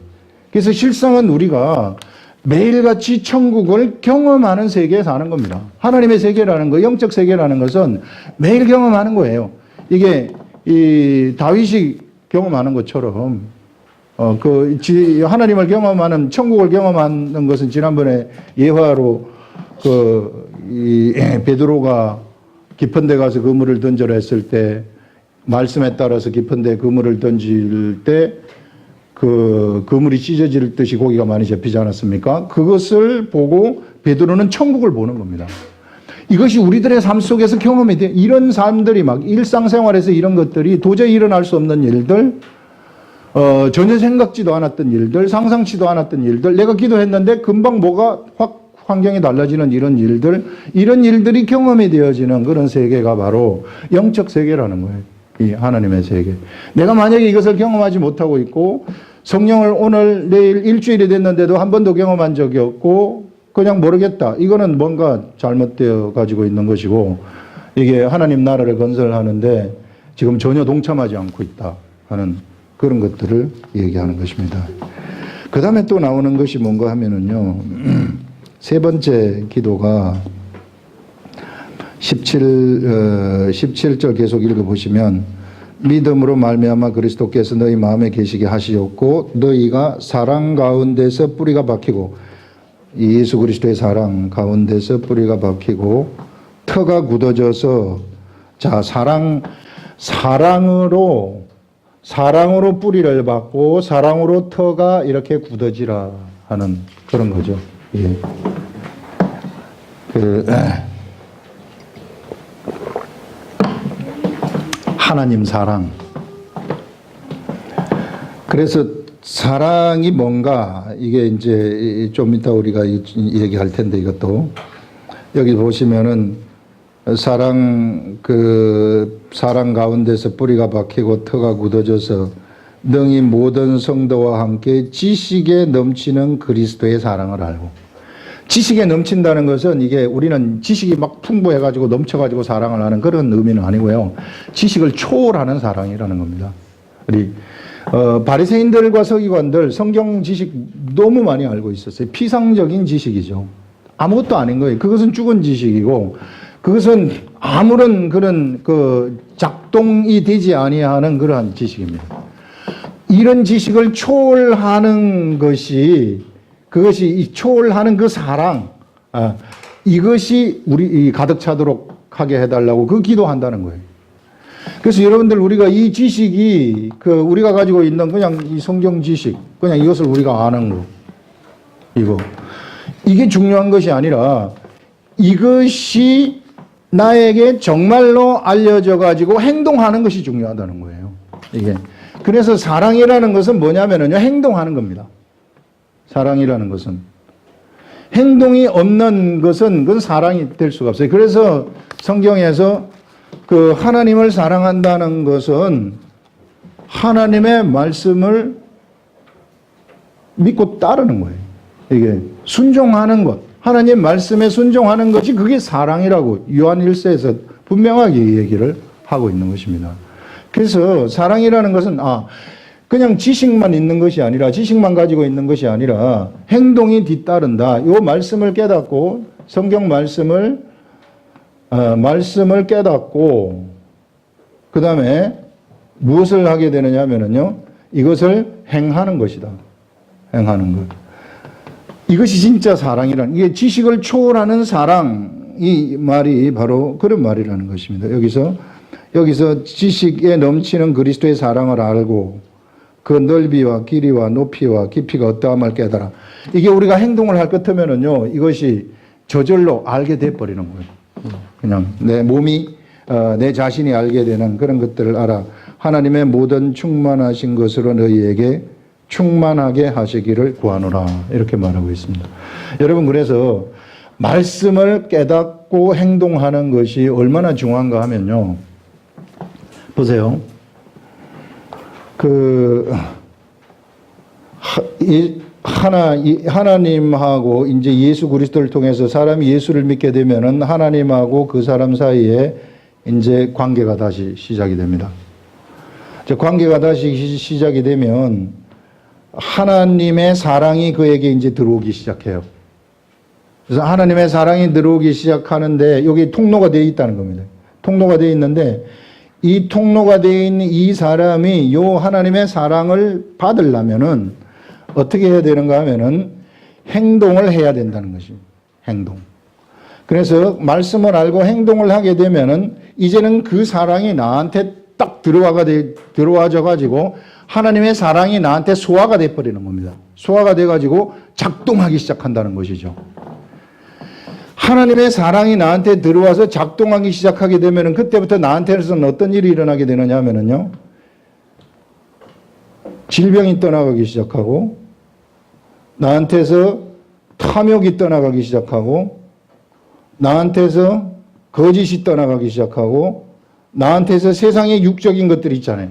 그래서 실상은 우리가 매일같이 천국을 경험하는 세계에 사는 겁니다. 하나님의 세계라는 거, 영적 세계라는 것은 매일 경험하는 거예요. 이게 이 다윗이 경험하는 것처럼 하나님을 경험하는, 천국을 경험하는 것은 지난번에 예화로 베드로가 깊은 데 가서 그물을 던져라 했을 때 말씀에 따라서 깊은 데 그물을 던질 때 그 그물이 찢어질 듯이 고기가 많이 잡히지 않았습니까? 그것을 보고 베드로는 천국을 보는 겁니다. 이것이 우리들의 삶 속에서 경험이 돼. 이런 사람들이 막 일상생활에서 이런 것들이 도저히 일어날 수 없는 일들, 전혀 생각지도 않았던 일들, 상상치도 않았던 일들, 내가 기도했는데 금방 뭐가 확 환경이 달라지는 이런 일들이 경험이 되어지는 그런 세계가 바로 영적 세계라는 거예요. 이 하나님의 세계. 내가 만약에 이것을 경험하지 못하고 있고 성령을 오늘 내일 일주일이 됐는데도 한 번도 경험한 적이 없고 그냥 모르겠다. 이거는 뭔가 잘못되어 가지고 있는 것이고, 이게 하나님 나라를 건설하는데 지금 전혀 동참하지 않고 있다 하는 그런 것들을 얘기하는 것입니다. 그 다음에 또 나오는 것이 뭔가 하면은요, 세 번째 기도가 17절 계속 읽어보시면, 믿음으로 말미암아 그리스도께서 너희 마음에 계시게 하시었고 너희가 사랑 가운데서 뿌리가 박히고, 예수 그리스도의 사랑 가운데서 뿌리가 박히고 터가 굳어져서, 자, 사랑으로 뿌리를 박고 사랑으로 터가 이렇게 굳어지라 하는 그런 거죠. 예. 하나님 사랑, 그래서 사랑이 뭔가 이게 이제 좀 이따 우리가 얘기할 텐데 이것도 여기 보시면은 사랑 가운데서 뿌리가 박히고 터가 굳어져서 능히 모든 성도와 함께 지식에 넘치는 그리스도의 사랑을 알고, 지식에 넘친다는 것은 이게 우리는 지식이 막 풍부해가지고 넘쳐가지고 사랑을 하는 그런 의미는 아니고요. 지식을 초월하는 사랑이라는 겁니다. 우리 바리새인들과 서기관들 성경 지식 너무 많이 알고 있었어요. 피상적인 지식이죠. 아무것도 아닌 거예요. 그것은 죽은 지식이고 그것은 아무런 그런 작동이 되지 아니하는 그러한 지식입니다. 이런 지식을 초월하는 그것이 초월하는 그 사랑, 이것이 우리 가득 차도록 하게 해달라고 기도한다는 거예요. 그래서 여러분들 우리가 이 지식이 우리가 가지고 있는 그냥 이 성경 지식, 그냥 이것을 우리가 아는 거, 이게 중요한 것이 아니라 이것이 나에게 정말로 알려져 가지고 행동하는 것이 중요하다는 거예요. 이게. 그래서 사랑이라는 것은 뭐냐면요, 행동하는 겁니다. 사랑이라는 것은. 행동이 없는 것은 그건 사랑이 될 수가 없어요. 그래서 성경에서 하나님을 사랑한다는 것은 하나님의 말씀을 믿고 따르는 거예요. 이게 순종하는 것. 하나님 말씀에 순종하는 것이 그게 사랑이라고 요한 1서에서 분명하게 얘기를 하고 있는 것입니다. 그래서 사랑이라는 것은 그냥 지식만 있는 것이 아니라, 지식만 가지고 있는 것이 아니라 행동이 뒤따른다. 이 말씀을 깨닫고 성경 말씀을 깨닫고 그 다음에 무엇을 하게 되느냐 하면요, 이것을 행하는 것이다. 행하는 것. 이것이 진짜 사랑이라는, 이게 지식을 초월하는 사랑, 이 말이 바로 그런 말이라는 것입니다. 여기서 지식에 넘치는 그리스도의 사랑을 알고 그 넓이와 길이와 높이와 깊이가 어떠함을 깨달아. 이게 우리가 행동을 할 것 같으면은요, 이것이 저절로 알게 돼버리는 거예요. 그냥 내 몸이, 내 자신이 알게 되는 그런 것들을 알아. 하나님의 모든 충만하신 것으로 너희에게 충만하게 하시기를 구하노라. 이렇게 말하고 있습니다. 여러분, 그래서 말씀을 깨닫고 행동하는 것이 얼마나 중요한가 하면요, 보세요. 하나님하고 이제 예수 그리스도를 통해서 사람이 예수를 믿게 되면은 하나님하고 그 사람 사이에 이제 관계가 다시 시작이 됩니다. 관계가 다시 시작이 되면 하나님의 사랑이 그에게 이제 들어오기 시작해요. 그래서 하나님의 사랑이 들어오기 시작하는데 여기 통로가 되어 있다는 겁니다. 통로가 되어 있는데 이 통로가 되어 있는 이 사람이 요 하나님의 사랑을 받으려면은 어떻게 해야 되는가 하면은 행동을 해야 된다는 것입니다. 행동. 그래서 말씀을 알고 행동을 하게 되면은 이제는 그 사랑이 나한테 딱 들어와져 가지고 하나님의 사랑이 나한테 소화가 돼 버리는 겁니다. 소화가 돼 가지고 작동하기 시작한다는 것이죠. 하나님의 사랑이 나한테 들어와서 작동하기 시작하게 되면 그때부터 나한테는 어떤 일이 일어나게 되느냐 하면요, 질병이 떠나가기 시작하고, 나한테서 탐욕이 떠나가기 시작하고, 나한테서 거짓이 떠나가기 시작하고, 나한테서 세상의 육적인 것들이 있잖아요.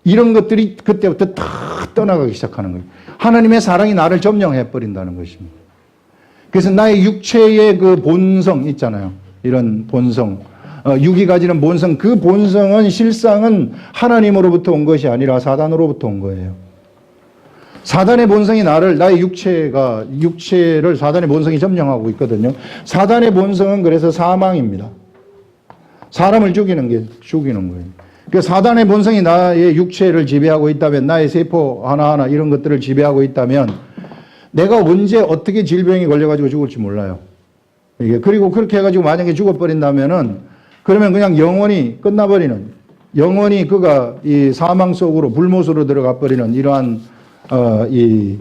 이런 것들이 그때부터 다 떠나가기 시작하는 거예요. 하나님의 사랑이 나를 점령해 버린다는 것입니다. 그래서 나의 육체의 그 본성 있잖아요. 이런 본성. 육이 가지는 본성. 그 본성은 실상은 하나님으로부터 온 것이 아니라 사단으로부터 온 거예요. 사단의 본성이 나의 육체를 사단의 본성이 점령하고 있거든요. 사단의 본성은 그래서 사망입니다. 사람을 죽이는 거예요. 그러니까 사단의 본성이 나의 육체를 지배하고 있다면, 나의 세포 하나하나 이런 것들을 지배하고 있다면 내가 언제 어떻게 질병이 걸려가지고 죽을지 몰라요. 그리고 그렇게 해가지고 만약에 죽어버린다면은 그러면 그냥 영원히 끝나버리는, 영원히 그가 이 사망 속으로 불못으로 들어가 버리는 이러한 이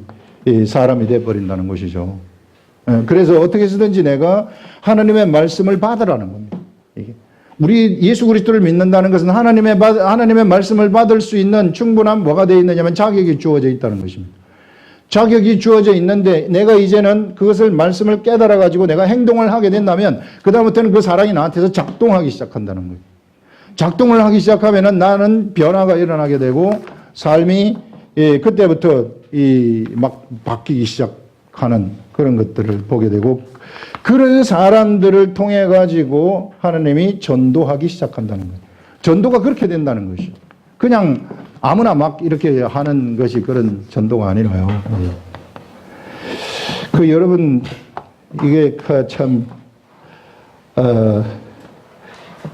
사람이 돼버린다는 것이죠. 그래서 어떻게 해서든지 내가 하나님의 말씀을 받으라는 겁니다. 우리 예수 그리스도를 믿는다는 것은 하나님의 말씀을 받을 수 있는 충분한 뭐가 되어 있느냐면 자격이 주어져 있다는 것입니다. 자격이 주어져 있는데 내가 이제는 그것을 말씀을 깨달아 가지고 내가 행동을 하게 된다면 그다음부터는 그 사랑이 나한테서 작동하기 시작한다는 거예요. 작동을 하기 시작하면은 나는 변화가 일어나게 되고 삶이 그때부터 막 바뀌기 시작하는 그런 것들을 보게 되고 그런 사람들을 통해 가지고 하나님이 전도하기 시작한다는 거예요. 전도가 그렇게 된다는 것이죠. 그냥 아무나 막 이렇게 하는 것이 그런 전도가 아니라요. 여러분 이게 참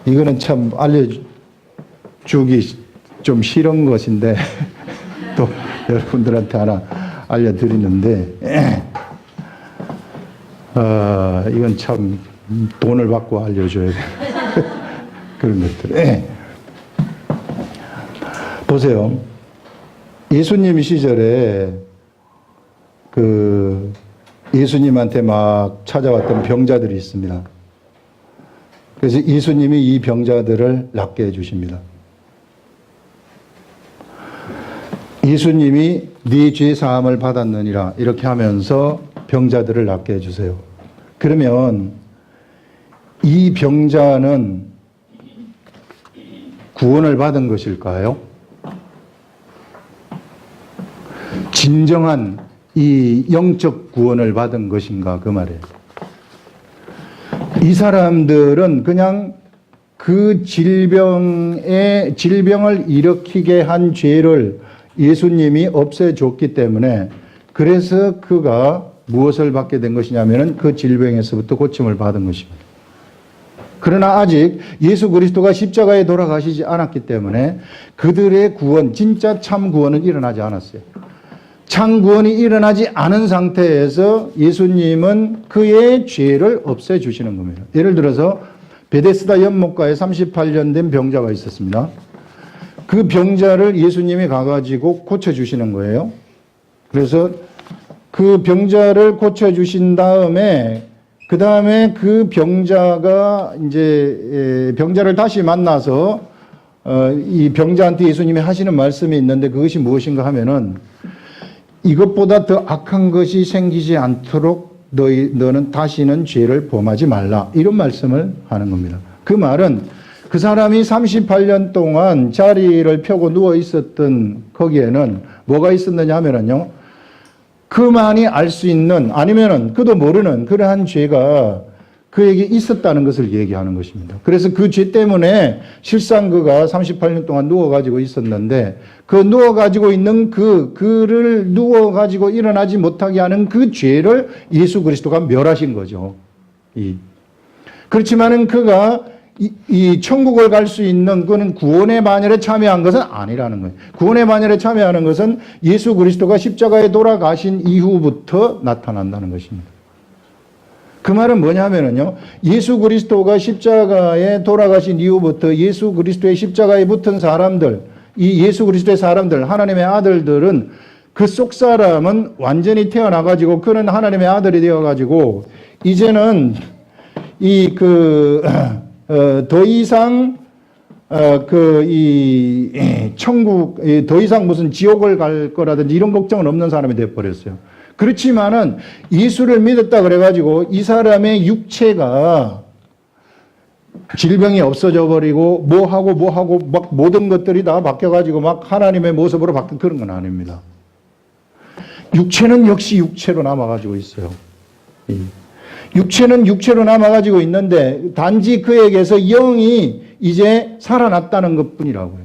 이거는 참 알려주기 좀 싫은 것인데 또 여러분들한테 하나 알려드리는데 이건 참 돈을 받고 알려줘야 돼. 그런 것들. 보세요. 예수님 시절에 예수님한테 막 찾아왔던 병자들이 있습니다. 그래서 예수님이 이 병자들을 낫게 해주십니다. 예수님이 네 죄 사함을 받았느니라 이렇게 하면서 병자들을 낫게 해주세요. 그러면 이 병자는 구원을 받은 것일까요? 진정한 이 영적 구원을 받은 것인가 그 말이에요. 이 사람들은 그냥 그 질병을 일으키게 한 죄를 예수님이 없애줬기 때문에 그래서 그가 무엇을 받게 된 것이냐면은 그 질병에서부터 고침을 받은 것입니다. 그러나 아직 예수 그리스도가 십자가에 돌아가시지 않았기 때문에 그들의 구원, 진짜 참 구원은 일어나지 않았어요. 참 구원이 일어나지 않은 상태에서 예수님은 그의 죄를 없애주시는 겁니다. 예를 들어서 베데스다 연못가에 38년 된 병자가 있었습니다. 그 병자를 예수님이 가가지고 고쳐주시는 거예요. 그래서 그 병자를 고쳐주신 다음에 그 다음에 그 병자가 이제 병자를 다시 만나서 이 병자한테 예수님이 하시는 말씀이 있는데 그것이 무엇인가 하면은 이것보다 더 악한 것이 생기지 않도록 너는 다시는 죄를 범하지 말라. 이런 말씀을 하는 겁니다. 그 말은 그 사람이 38년 동안 자리를 펴고 누워 있었던 거기에는 뭐가 있었느냐 하면은요. 그만이 알 수 있는 아니면은 그도 모르는 그러한 죄가 그에게 있었다는 것을 얘기하는 것입니다. 그래서 그 죄 때문에 실상 그가 38년 동안 누워가지고 있었는데 그 누워가지고 있는 그를 누워가지고 일어나지 못하게 하는 그 죄를 예수 그리스도가 멸하신 거죠. 그렇지만은 그가 이 천국을 갈 수 있는 그는 구원의 반열에 참여한 것은 아니라는 거예요. 구원의 반열에 참여하는 것은 예수 그리스도가 십자가에 돌아가신 이후부터 나타난다는 것입니다. 그 말은 뭐냐면요. 예수 그리스도가 십자가에 돌아가신 이후부터 예수 그리스도의 십자가에 붙은 사람들, 이 예수 그리스도의 사람들, 하나님의 아들들은 그 속 사람은 완전히 태어나가지고 그는 하나님의 아들이 되어가지고 이제는 더 이상 천국, 더 이상 무슨 지옥을 갈 거라든지 이런 걱정은 없는 사람이 되어버렸어요. 그렇지만은 예수를 믿었다 그래가지고 이 사람의 육체가 질병이 없어져 버리고 뭐하고 막 모든 것들이 다 바뀌어가지고 막 하나님의 모습으로 바뀐 그런 건 아닙니다. 육체는 역시 육체로 남아가지고 있어요. 육체는 육체로 남아가지고 있는데 단지 그에게서 영이 이제 살아났다는 것 뿐이라고요.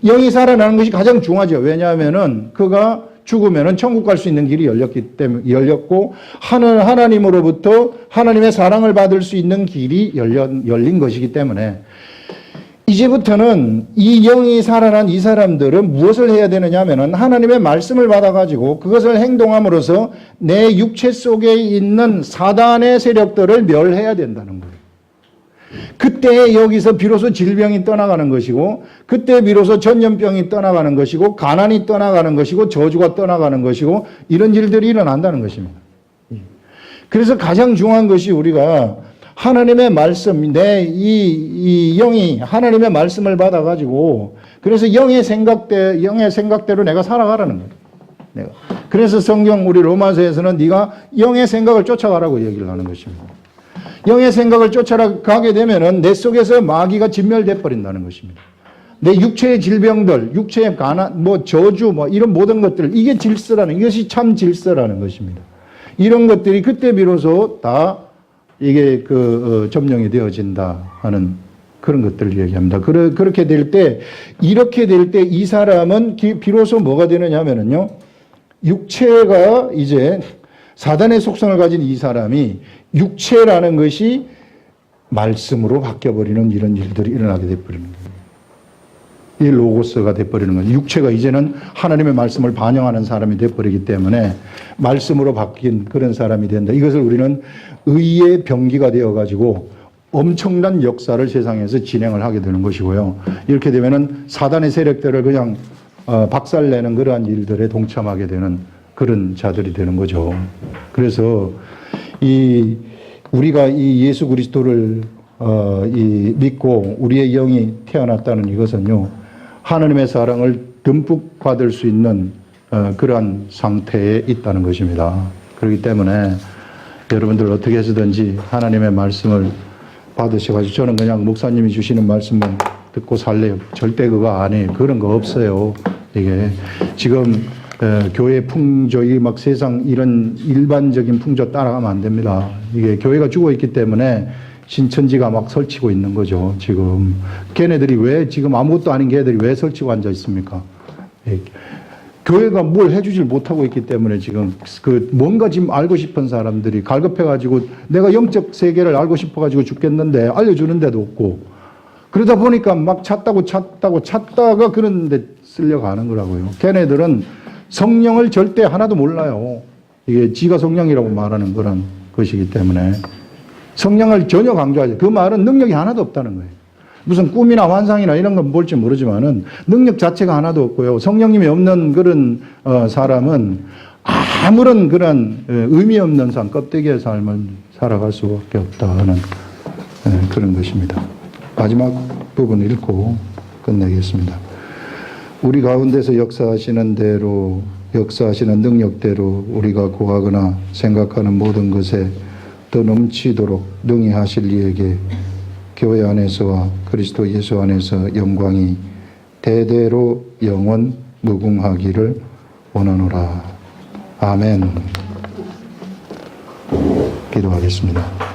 영이 살아나는 것이 가장 중요하죠. 왜냐하면은 그가 죽으면은 천국 갈 수 있는 길이 열렸고 하나님으로부터 하나님의 사랑을 받을 수 있는 길이 열린 것이기 때문에 이제부터는 이 영이 살아난 이 사람들은 무엇을 해야 되느냐 하면은 하나님의 말씀을 받아가지고 그것을 행동함으로써 내 육체 속에 있는 사단의 세력들을 멸해야 된다는 거예요. 그때 여기서 비로소 질병이 떠나가는 것이고 그때 비로소 전염병이 떠나가는 것이고 가난이 떠나가는 것이고 저주가 떠나가는 것이고 이런 일들이 일어난다는 것입니다. 그래서 가장 중요한 것이 우리가 하나님의 말씀, 이 영이 하나님의 말씀을 받아가지고, 그래서 영의 생각대로 내가 살아가라는 거예요. 내가. 그래서 성경 우리 로마서에서는 네가 영의 생각을 쫓아가라고 얘기를 하는 것입니다. 영의 생각을 쫓아가게 되면은 내 속에서 마귀가 진멸돼 버린다는 것입니다. 내 육체의 질병들, 육체의 가난, 저주, 이런 모든 것들, 이게 질서라는, 이것이 참 질서라는 것입니다. 이런 것들이 그때 비로소 다 이게 점령이 되어진다 하는 그런 것들을 얘기합니다. 그렇게 될 때, 이렇게 될 때 이 사람은 비로소 뭐가 되느냐 하면은요, 육체가 이제 사단의 속성을 가진 이 사람이 육체라는 것이 말씀으로 바뀌어버리는 이런 일들이 일어나게 돼버리는 거예요. 이 로고스가 돼버리는 거예요. 육체가 이제는 하나님의 말씀을 반영하는 사람이 돼버리기 때문에 말씀으로 바뀐 그런 사람이 된다. 이것을 우리는 의의 병기가 되어가지고 엄청난 역사를 세상에서 진행을 하게 되는 것이고요. 이렇게 되면은 사단의 세력들을 그냥 박살내는 그러한 일들에 동참하게 되는 그런 자들이 되는 거죠. 그래서 우리가 이 예수 그리스도를 믿고 우리의 영이 태어났다는 이것은요, 하나님의 사랑을 듬뿍 받을 수 있는 그러한 상태에 있다는 것입니다. 그렇기 때문에 여러분들 어떻게 해서든지 하나님의 말씀을 받으셔가지고, 저는 그냥 목사님이 주시는 말씀만 듣고 살래요. 절대 그거 아니에요. 그런 거 없어요. 이게 지금 교회 풍조이 막 세상 이런 일반적인 풍조 따라가면 안 됩니다. 이게 교회가 죽어 있기 때문에 신천지가 막 설치고 있는 거죠. 지금 걔네들이 왜 지금 아무것도 아닌 걔네들이 왜 설치고 앉아 있습니까? 교회가 뭘 해주질 못하고 있기 때문에 지금 뭔가 지금 알고 싶은 사람들이 갈급해가지고 내가 영적 세계를 알고 싶어가지고 죽겠는데 알려주는 데도 없고, 그러다 보니까 막 찾다가 그런 데 쓸려가는 거라고요. 걔네들은 성령을 절대 하나도 몰라요. 이게 지가 성령이라고 말하는 그런 것이기 때문에 성령을 전혀 강조하지. 그 말은 능력이 하나도 없다는 거예요. 무슨 꿈이나 환상이나 이런 건 볼지 모르지만은 능력 자체가 하나도 없고요. 성령님이 없는 그런 사람은 아무런 그런 의미 없는 삶, 껍데기의 삶을 살아갈 수밖에 없다 하는 그런 것입니다. 마지막 부분 읽고 끝내겠습니다. 우리 가운데서 역사하시는 대로, 역사하시는 능력대로 우리가 구하거나 생각하는 모든 것에 더 넘치도록 능히 하실 이에게 교회 안에서와 그리스도 예수 안에서 영광이 대대로 영원 무궁하기를 원하노라. 아멘. 기도하겠습니다.